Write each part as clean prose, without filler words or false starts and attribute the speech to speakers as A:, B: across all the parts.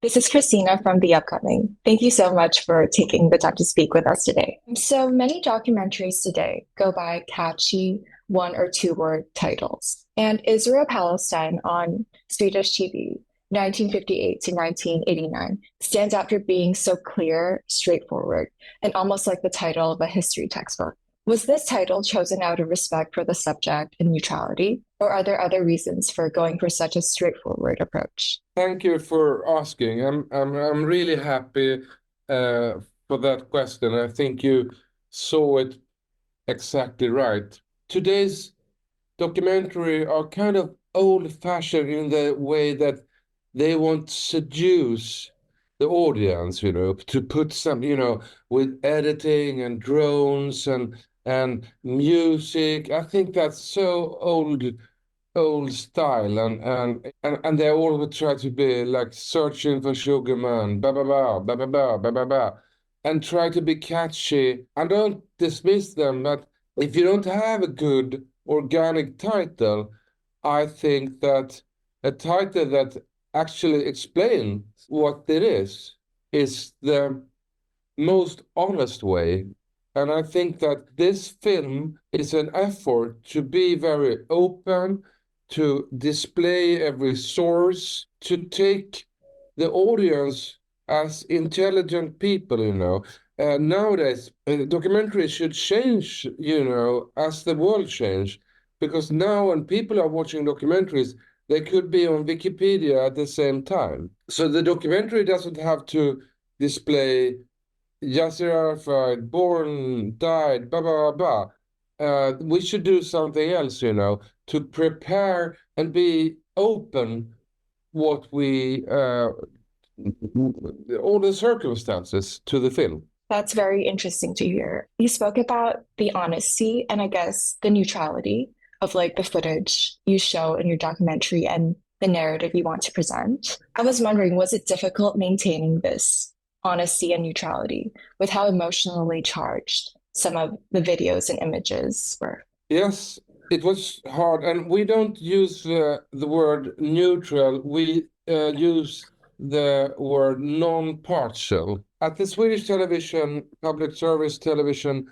A: This is Christina from The Upcoming. Thank you so much for taking the time to speak with us today. So many documentaries today go by catchy one or two word titles. And Israel Palestine on Swedish TV, 1958 to 1989, stands out for being so clear, straightforward, and almost like the title of a history textbook. Was this title chosen out of respect for the subject and neutrality, or are there other reasons for going for such a straightforward approach?
B: Thank you for asking. I'm really happy for that question. I think you saw it exactly right. Today's documentary are kind of old-fashioned in the way that they want to seduce the audience, to put some, with editing and drones and music. I think that's so old style and they always try to be like searching for sugar man, ba ba ba ba ba ba ba ba ba, and try to be catchy. I don't dismiss them, but if you don't have a good organic title, I think that a title that actually explains what it is the most honest way. And I think that this film is an effort to be very open, to display every source, to take the audience as intelligent people. Nowadays, documentaries should change, as the world change, because now when people are watching documentaries, they could be on Wikipedia at the same time. So the documentary doesn't have to display Yasser Arafat, born, died, blah, blah, blah, blah. We should do something else, to prepare and be open what all the circumstances to the film.
A: That's very interesting to hear. You spoke about the honesty and I guess the neutrality of like the footage you show in your documentary and the narrative you want to present. I was wondering, was it difficult maintaining this honesty and neutrality with how emotionally charged some of the videos and images were?
B: Yes, it was hard, and we don't use the word neutral. We use the word non-partial. At the Swedish television, public service television,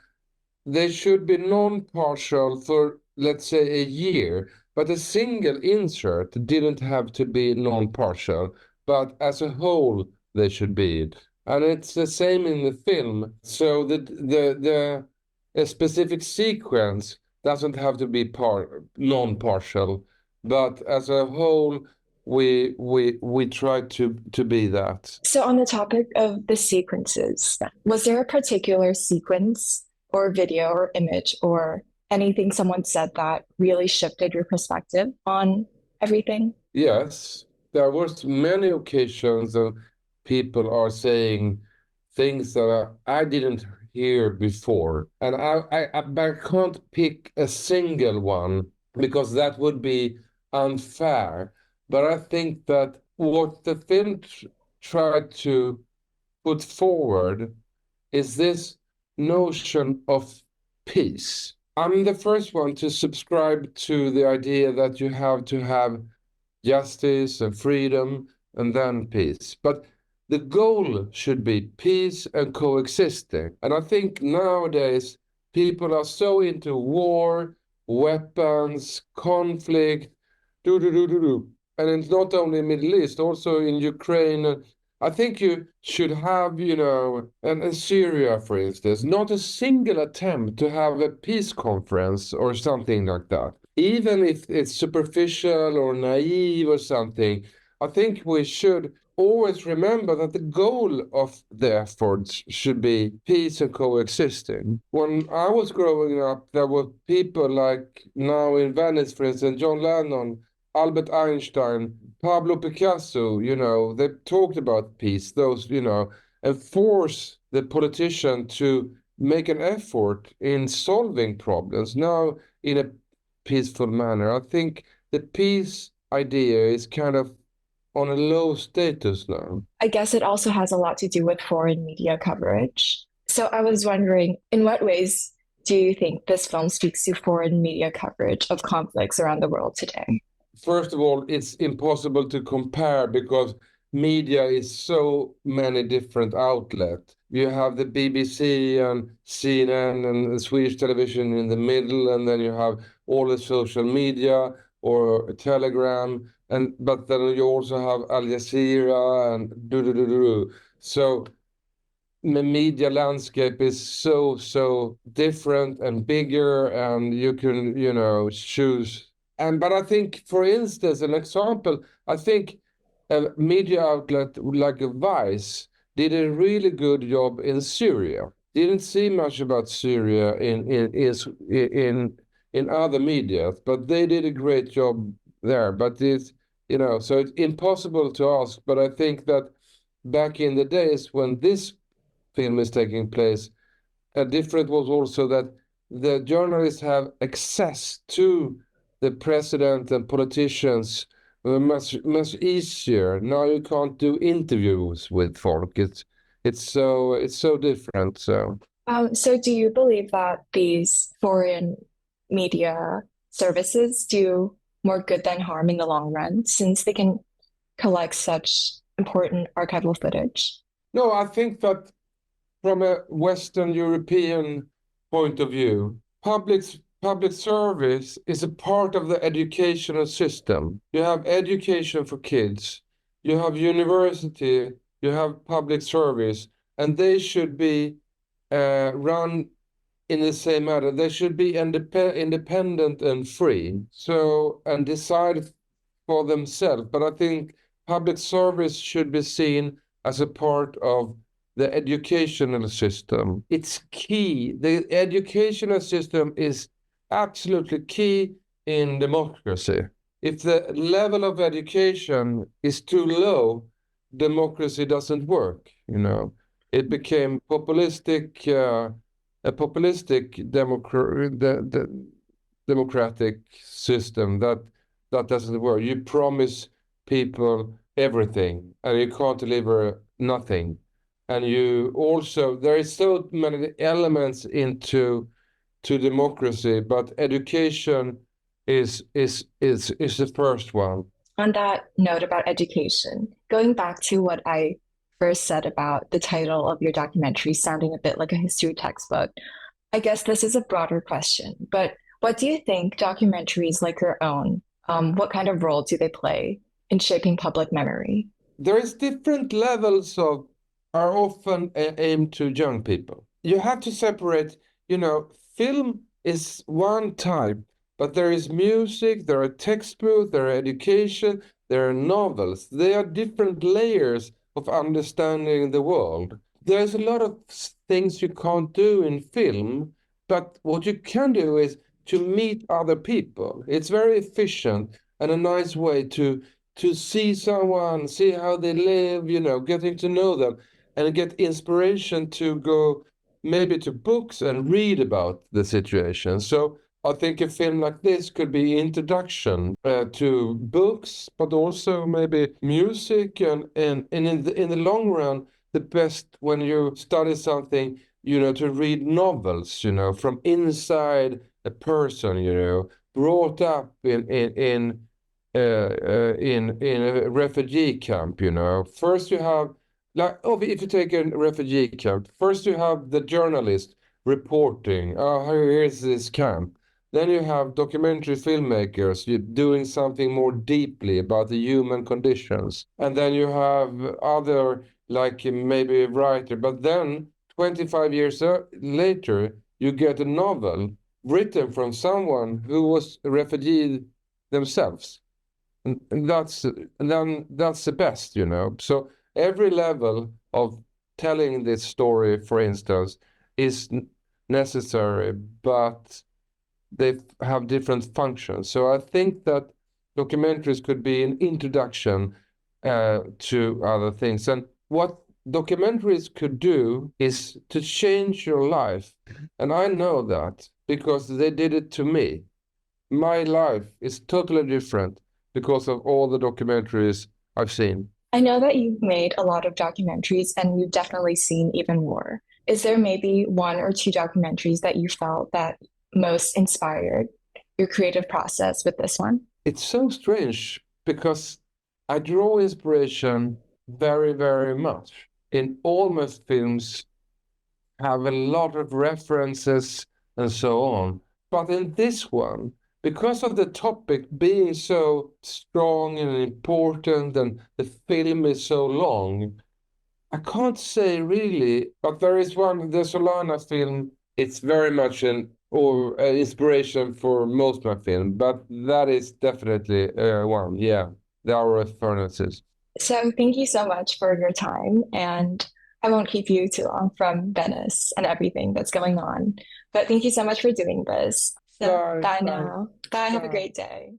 B: they should be non-partial for, let's say, a year, but a single insert didn't have to be non-partial, but as a whole, they should be. And it's the same in the film. So the a specific sequence doesn't have to be non-partial, but as a whole, we try to be that.
A: So, on the topic of the sequences, was there a particular sequence or video or image or anything someone said that really shifted your perspective on everything?
B: Yes, there was many occasions of people are saying things that I didn't hear before, and I can't pick a single one because that would be unfair. But I think that what the film tried to put forward is this notion of peace. I'm the first one to subscribe to the idea that you have to have justice and freedom and then peace. But the goal should be peace and coexisting. And I think nowadays people are so into war, weapons, conflict, do do do do do. And it's not only in Middle East, also in Ukraine. I think you should have, in Syria, for instance, not a single attempt to have a peace conference or something like that. Even if it's superficial or naive or something, I think we should always remember that the goal of the efforts should be peace and coexisting. When I was growing up, there were people like now in Venice, for instance, John Lennon, Albert Einstein, Pablo Picasso, they talked about peace, and force the politician to make an effort in solving problems now in a peaceful manner. I think the peace idea is kind of on a low status now.
A: I guess it also has a lot to do with foreign media coverage. So, I was wondering, in what ways do you think this film speaks to foreign media coverage of conflicts around the world today?
B: First of all, it's impossible to compare because media is so many different outlets. You have the BBC and CNN and the Swedish television in the middle, and then you have all the social media or Telegram, and but then you also have Al Jazeera and do. So the media landscape is so different and bigger, and you can choose. And but I think, for instance, an example, I think a media outlet like Vice did a really good job in Syria. Didn't see much about Syria in other media, but they did a great job there. But so it's impossible to ask. But I think that back in the days when this film is taking place, a difference was also that the journalists have access to the president and politicians much easier. Now you can't do interviews with folk. It's so different.
A: So do you believe that these foreign media services do more good than harm in the long run, since they can collect such important archival footage?
B: No, I think that from a Western European point of view, public service is a part of the educational system. You have education for kids, you have university, you have public service, and they should be run in the same manner. They should be independent and free, so and decide for themselves. But I think public service should be seen as a part of the educational system. It's key. The educational system is absolutely key in democracy. If the level of education is too low, democracy doesn't work. It became a populistic democratic system that doesn't work. You promise people everything, and you can't deliver nothing. And there is so many elements into democracy, but education is the first one.
A: On that note about education, going back to what I first said about the title of your documentary sounding a bit like a history textbook, I guess this is a broader question, but what do you think documentaries like your own, what kind of role do they play in shaping public memory?
B: There is different levels are often aimed to young people. You have to separate, film is one type, but there is music, there are textbooks, there are education, there are novels. They are different layers of understanding the world. There's a lot of things you can't do in film, but what you can do is to meet other people. It's very efficient and a nice way to see someone, see how they live, getting to know them and get inspiration to go maybe to books and read about the situation. So I think a film like this could be introduction to books, but also maybe music, and in the long run, the best when you study something, to read novels, from inside a person, brought up in a refugee camp. First you have if you take a refugee camp, first you have the journalist reporting, oh, here's this camp. Then you have documentary filmmakers doing something more deeply about the human conditions. And then you have other, like maybe a writer. But then 25 years later, you get a novel written from someone who was a refugee themselves. And then that's the best. So every level of telling this story, for instance, is necessary, but they have different functions. So I think that documentaries could be an introduction to other things. And what documentaries could do is to change your life. And I know that because they did it to me. My life is totally different because of all the documentaries I've seen.
A: I know that you've made a lot of documentaries and you've definitely seen even more. Is there maybe one or two documentaries that you felt that most inspired your creative process with this one?
B: It's so strange because I draw inspiration very, very much. In almost films, have a lot of references and so on. But in this one, because of the topic being so strong and important and the film is so long, I can't say really, but there is one, the Solana film, it's very much an or inspiration for most of my film, but that is definitely one, yeah, the Hour of Furnaces.
A: So thank you so much for your time. And I won't keep you too long from Venice and everything that's going on. But thank you so much for doing this. So
B: Bye,
A: bye
B: bye,
A: now. Bye. Have a
B: bye.
A: great day.